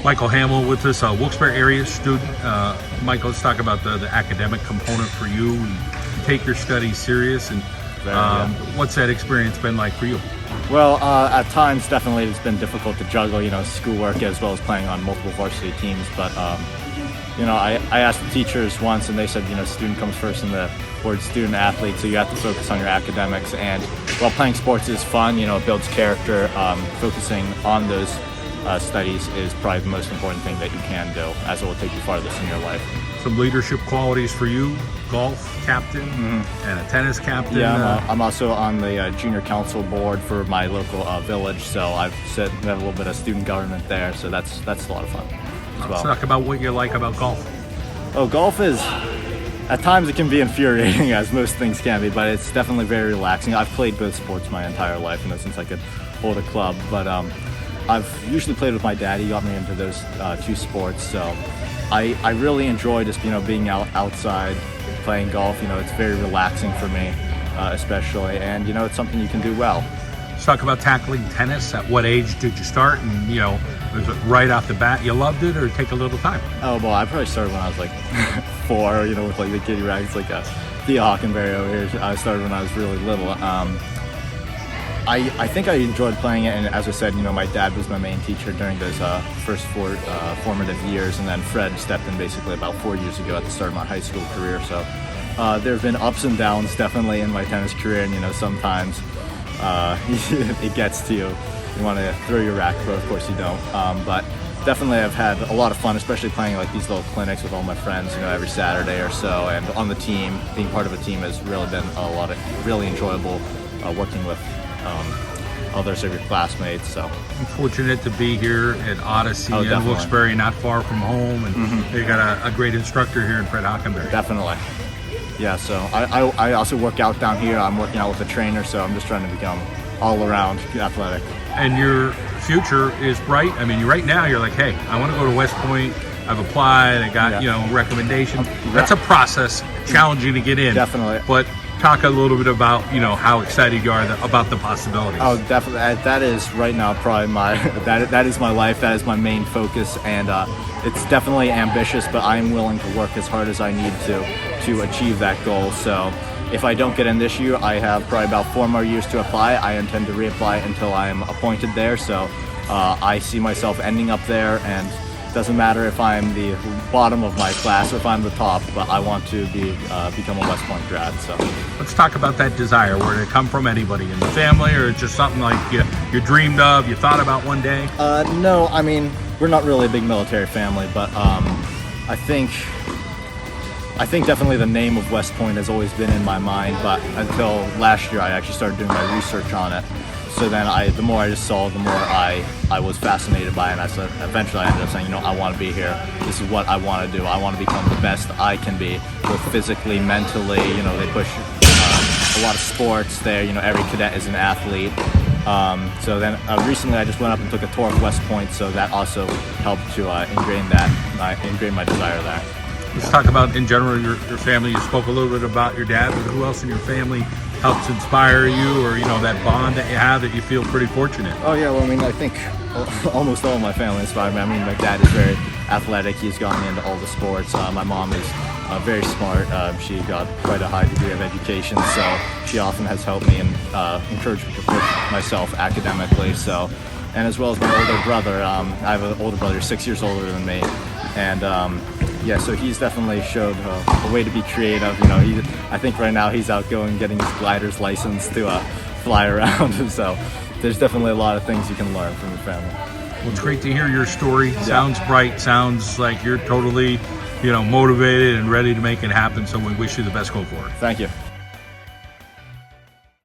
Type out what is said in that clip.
Michael Hamel with us, wilkes-barre area student. Michael, let's talk about the academic component for you. You take your studies serious, and what's that experience been like for you? Well, at times definitely it's been difficult to juggle, schoolwork as well as playing on multiple varsity teams. But I asked the teachers once, and they said, student comes first in the word student athlete, so you have to focus on your academics. And while playing sports is fun, it builds character. Focusing on those studies is probably the most important thing that you can do, as it will take you farthest in your life. Some leadership qualities for you: golf captain and a tennis captain. Yeah, I'm also on the junior council board for my local village, so I've have a little bit of student government there, so that's a lot of fun as well. Let's talk about what you like about golf. Oh, golf is, at times it can be infuriating, as most things can be, but it's definitely very relaxing. I've played both sports my entire life, since I could hold a club, but I've usually played with my dad. He got me into those two sports, so I really enjoy just being outside playing golf. It's very relaxing for me, especially, and it's something you can do well. Let's talk about tackling tennis. At what age did you start? And was it right off the bat you loved it, or take a little time? Oh well, I probably started when I was like 4. With like the kiddie rackets, like Thea Hockenberry over here. I started when I was really little. I think I enjoyed playing it, and as I said, my dad was my main teacher during those first 4 formative years, and then Fred stepped in basically about 4 years ago at the start of my high school career. So there have been ups and downs definitely in my tennis career, and sometimes it gets to you. You want to throw your racket, but of course you don't. But definitely I've had a lot of fun, especially playing like these little clinics with all my friends, every Saturday or so, and on the team. Being part of a team has really been really enjoyable, working with others of your classmates. So I'm fortunate to be here at Odyssey in Wilkes-Barre, not far from home, and you got a great instructor here in Fred Hockenberry. Definitely. Yeah, so I also work out down here. I'm working out with a trainer, so I'm just trying to become all around athletic. And your future is bright. Right now you're like, hey, I want to go to West Point. I've applied. I got recommendation. That's a process, challenging to get in. Definitely. But talk a little bit about how excited you are about the possibilities. Oh, definitely. That is right now probably that is my life. That is my main focus, and it's definitely ambitious. But I am willing to work as hard as I need to achieve that goal. So if I don't get in this year, I have probably about 4 more years to apply. I intend to reapply until I am appointed there. So I see myself ending up there, and it doesn't matter if I'm the bottom of my class or if I'm the top, but I want to become a West Point grad. So let's talk about that desire. Where did it come from? Anybody in the family, or just something like you dreamed of, you thought about one day? No, we're not really a big military family, but I think definitely the name of West Point has always been in my mind, but until last year I actually started doing my research on it. So then the more I just saw, the more I was fascinated by it, and eventually I ended up saying, I want to be here. This is what I want to do. I want to become the best I can be, both physically, mentally. They push a lot of sports there. Every cadet is an athlete. So then recently I just went up and took a tour of West Point, so that also helped to ingrain my desire there. Let's talk about, in general, your family. You spoke a little bit about your dad, but who else in your family helps inspire you, or that bond that you have that you feel pretty fortunate? Oh yeah, well I think almost all of my family inspired me. My dad is very athletic. He's gotten me into all the sports. My mom is very smart. She got quite a high degree of education, so she often has helped me and encouraged me to push myself academically. So, and as well as my older brother. I have an older brother, 6 years older than me, and so he's definitely showed a way to be creative. I think right now he's out going getting his glider's license to fly around. So there's definitely a lot of things you can learn from your family. Well, it's great to hear your story. Sounds bright. Sounds like you're totally, motivated and ready to make it happen. So we wish you the best going forward. Thank you.